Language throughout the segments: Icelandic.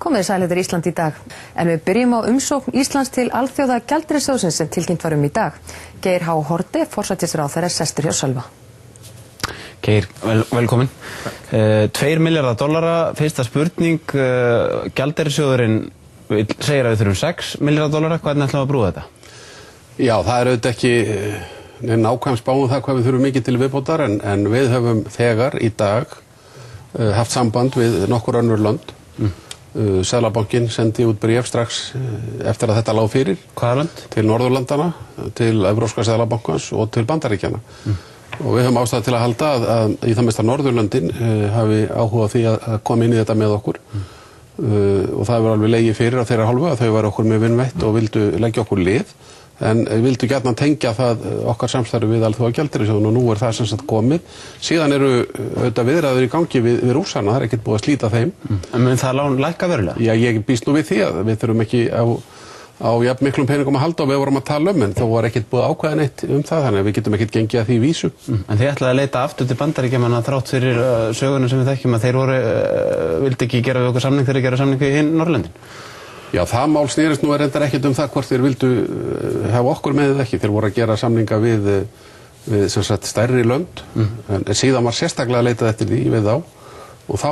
Komið sælir Ísland í dag. En við byrjum á umsókn Íslands til Alþjóða Gjaldeyrissjóðsins sem tilkynnt var í dag. Geir H. Haarde, forsætisráðherra, sestur hjá Sölva. Geir, velkomin. $2 milljarðar, fyrsta spurning. Gjaldeyrissjóðurinn segir að við þurfum $6 milljarðar. Hvernig ætlum við að brúa þetta? Já, það auðvitað ekki nákvæm spá um það hvað við þurfum mikið til viðbótar en við höfum þegar í dag haft samband við nokkur önnur lönd. Seðlabankinn sendi út bréf strax eftir að þetta lá fyrir. Hvaða lönd? Til Norðurlandana, til Evrópska seðlabankans og til Bandaríkjanna. Og við höfum ástæðu til að halda að í það mesta Norðurlöndin hafi áhuga á því að koma inn í þetta með okkur. Og það var alveg legið fyrir á þeirra hálfu að þau var okkur með vinveitt og vildu leggja okkur lið. En vildu gjarnan tengja það okkar samstarfi við Alþjóða Gjaldeyrissjóðinn og nú það sem sagt komið. Síðan eru auðvitað viðræður í gangi við Rússana, það ekkert búið að slíta þeim. En mun það lán lækka verulega? Já, ég býst nú við því að við þurfum ekki á jafn miklum peningum að halda og við vorum að tala en þó var ekkert búið ákveða neitt það, þannig að við getum ekkert gengið að því vísu. En þið ætlaði að leita aftur til Bandaríkjamanna þrátt fyrir söguna sem við þekkjum að þeir vildu ekki gera við okkur samning þegar þeir gera samning við hinn Norðurlöndin. Já, það mál snerist nú reyndar ekkert það hvort þeir vildu hafa okkur með eða ekki. Þeir voru að gera samninga við sem sagt stærri lönd, en síðan var sérstaklega leitað eftir því við þá og þá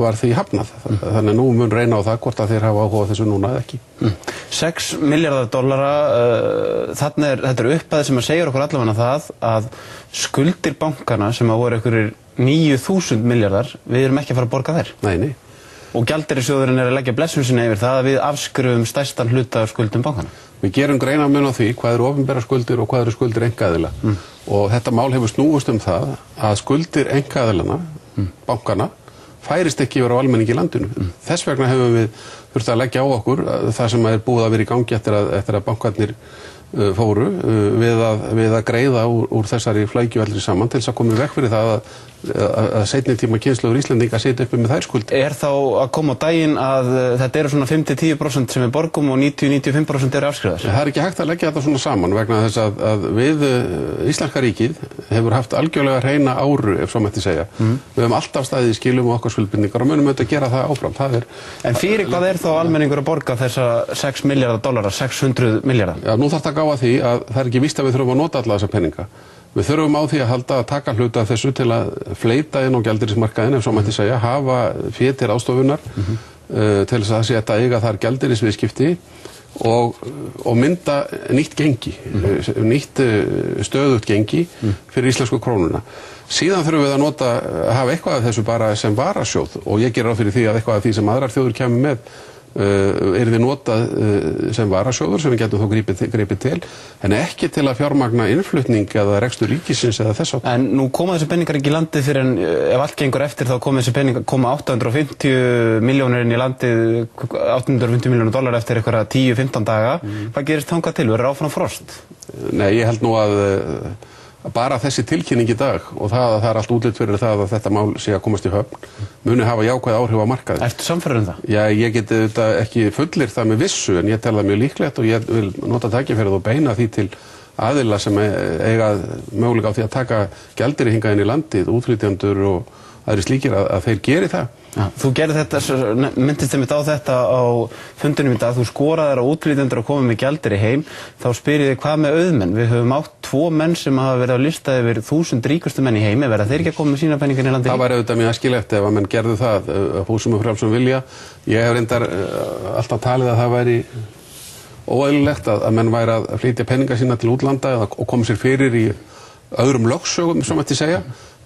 var því hafnað. Þannig nú mun reyna á það hvort að þeir hafa áhuga þessu núna eða ekki. $6 milljarðar, þetta er upphæð sem að segja okkur allavega það að skuldir bankana sem að voru einhverjir 9.000 milljarðar, við erum ekki að fara að borga þær. Nei. Og Gjaldeyrissjóðurinn að leggja blessun sinni yfir það að við afskrifum stærstan hluta af skuldum bankana. Við gerum greinarmun á því hvað eru opinberar skuldir og hvað eru skuldir einkaaðila. Og þetta mál hefur snúist það að skuldir einkaaðilana, bankana, færist ekki yfir á almenningi í landinu. Þess vegna hefum við þurft að leggja á okkur það sem er búið að vera í gangi eftir að bankarnir fóru við að greiða úr þessari flækjuveldri saman til þess að koma í veg fyrir það að seinni tíma kynslóður Íslendinga sitja uppi með þær skuldir. Er þá að koma á daginn að þetta eru svona 5-10% sem við borgum og 90-95% eru afskrifaðar? Það er ekki hægt að leggja þetta svona saman vegna þess að við Íslenska ríkið hefur haft algjörlega hreina áru, ef svo mætti segja. Við höfum alltaf staðið í skilum og okkar skuldbindningar og munum auðvitað að gera það áfram. En fyrir hvað er þá almenningur að borga þessa $6 milljarðar, 600 milljarðar? Já, nú þarf það að gá að því að það er ekki víst að við þurfum að nota alla þessa peninga. Við þurfum á því að halda að taka hluta þessu til að fleita inn á gjaldeyrismarkaðinn, ef svo mætti segja, hafa fé til ráðstofunar til þess að þetta eiga þar gjaldeyrisviðskipti og mynda nýtt gengi, nýtt stöðugt gengi fyrir íslensku krónuna. Síðan þurfum við að hafa eitthvað af þessu bara sem varasjóð og ég gerir ráð fyrir því að eitthvað af því sem aðrar þjóður kemur með yrði notað sem varasjóður sem við getum þó gripið til en ekki til að fjármagna innflutning eða rekstur ríkisins eða þess En nú koma þessi peningar ekki í landið fyrir en ef allt gengur eftir þá koma þessi peningar 850 milljónir inn í landið $850 milljónir eftir eitthvað 10-15 daga Hvað gerist þangað til? Verður áfram frost? Nei, ég held nú að bara þessi tilkynning í dag og það er allt útlit fyrir það að þetta mál sé að komast í höfn muni hafa jákvæð áhrif á markaði. Ertu sannfærður það? Já, ég get þetta ekki fullyrt það með vissu en ég tel það mjög líklegt og ég vil nota tækifærið og beina því til aðila sem eiga möguleika á því að taka gjaldeyri hingað inn í landið, útflytjendur og aðrir slíkir að þeir geri það. Ja, þú gerir þetta, myndist þið mitt á þetta á fundinum í dag, þú skoraðir á útflytjendur að koma með gjaldeyri heim, þá spyr ég þig hvað með auðmenn? Við höfum átt 2 menn sem hafa verið á lista yfir 1000 ríkustu menn í heimi, verða þeir ekki að koma með sína peningar í landið? Það var auðvitað mjög æskilegt ef að menn gerðu það, húsum og frjálsum vilja. Ég hef reyndar alltaf talið að það væri óeðlilegt að menn væri að flytja peningar sína til útlanda og koma sér fyrir í öðrum lögsögum, svo mætti segja.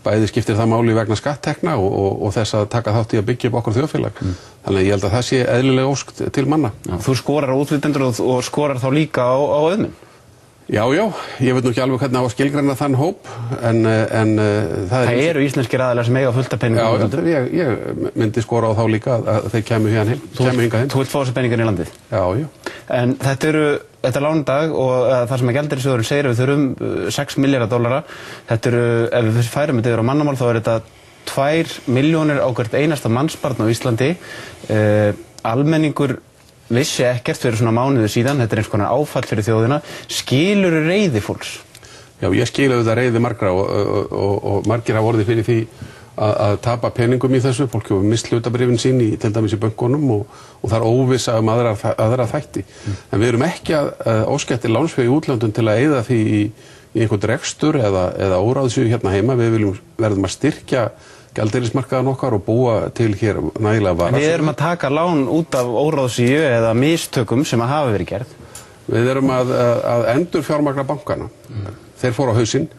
Bæði skiptir það máli vegna skatttekna og þess að taka þátt í að byggja upp okkur þjóðfélag. Þannig að ég held að það sé eðlileg ósk til manna. Já, þú skorar á útflytjendur og skorar þá líka á auðmenn? Já, ég veit nú ekki alveg hvernig á að skilgreina þann hóp, en það eru íslenskir aðilar sem eiga fullt af peningum. Já, ég myndi skora á þá líka að þeir kæmu hingað heim. Þú vilt fá þessi peningar í landið? Já. En þetta er lánadag og það sem að Gjaldeyrissjóðurinn segir við þurfum $6 milljarðar. Þetta ef við færum þetta yfir á mannamál þá er þetta 2 milljónir á hvert einasta mannsbarn á Íslandi. Almenningur vissi ekkert fyrir svona mánuði síðan, þetta er eins konar áfall fyrir þjóðina. Skilurðu reiði fólks? Já, ég skilu þetta reiði margra og margir hafa orðið fyrir því að tapa peningum í þessu, fólk hefur mist hlutabrifin sín til dæmis í bönkunum og það óvissa aðra þætti. En við erum ekki að óska eftir lánsfé í útlöndum til að eyða því í einhvern rekstur eða óráðsíu hérna heima. Við verðum að styrkja gjaldeyrismarkaðan okkar og búa til hér nægilega varasjóð. Við erum að taka lán út af óráðsíu eða mistökum sem að hafa verið gerð. Við erum að endurfjármagna bankana. Þeir fóru á hausinn.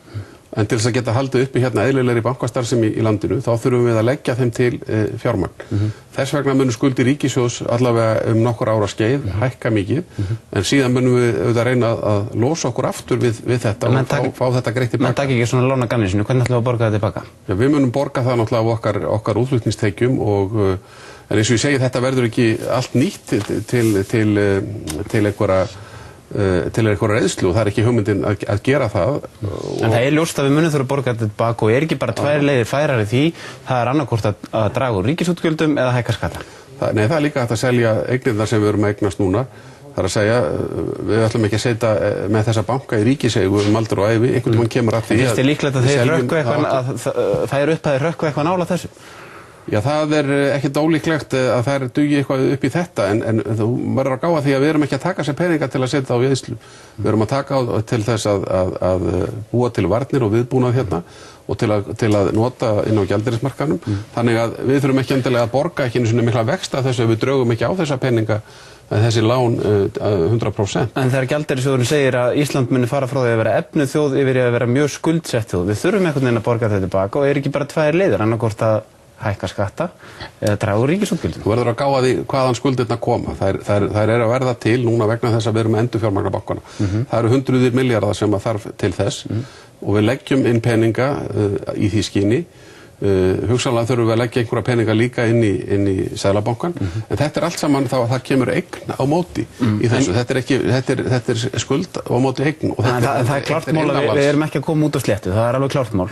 En til þess að geta haldið uppi hérna eðlilegri bankastarfsemi í landinu, þá þurfum við að leggja þeim til fjármagn. Þess vegna munum skuldir ríkissjóðs allavega nokkur ára skeið hækka mikið, en síðan munum við auðvitað reyna að losa okkur aftur við þetta og fá þetta greitt tilbaka. Menn takk ekki svona lána gamni sinu, hvernig ætlum við að borga þetta tilbaka? Já, við munum borga það náttúrulega af okkar útflutningstekjum en eins og ég segi, þetta verður ekki allt nýtt til einhverja reyðslu og það ekki hugmyndin að gera það. En það ljóst að við munum þurfa að borga þetta tilbaka og ekki bara tvær leiðir færar í því, það annarkvort að draga úr ríkisútgjöldum eða hækka skatta. Nei, það líka hægt að selja eignirnar sem við erum að eignast núna. Það að segja, við ætlum ekki að setja með þessa banka í ríkiseigu aldur og ævi, einhvern veginn kemur að því. Finnst þér líklegt að þær upphæðir hrökkva eitthvað nálægt þessu? Já, það ekkert ólíklegt að þær dugi eitthvað upp í þetta en þú verður að gáða því að við erum ekki að taka sér peninga til að setja á eyðslu. Við erum að taka til þess að búa til varnir og viðbúnað hérna og til að nota inn á gjaldeyrismarkaðnum. Þannig að við þurfum ekki endilega að borga ekki einu sinni mikla vexti af þessu ef við draugum ekki á þessa peninga þessi lán 100%. En þegar gjaldeyrissjóðurinn segir að Ísland muni fara frá því að vera efnuð þjóð yfir að vera mjög skuldsett þjóð, við þurfum einhvern veginn að borga þetta tilbaka og ekki bara tvær leiðir, annaðhvort að hækka skatta eða draga úr ríkisútgjöldum. Þú verður að gáða því hvaðan skuldirnar koma. Þær að verða til núna vegna þess að við erum að endurfjármagna bankana. Það eru hundruðir milljarðar sem að þarf til þess og við leggjum inn peninga í því skyni. Hugsanlega þurfum við að leggja einhverja peninga líka inn í Seðlabankann. En þetta allt saman þá að það kemur eign á móti í þessu. Þetta er skuld á móti eign. Það er klárt mál að við erum ekki að koma út á sléttu. Það er alveg klárt mál.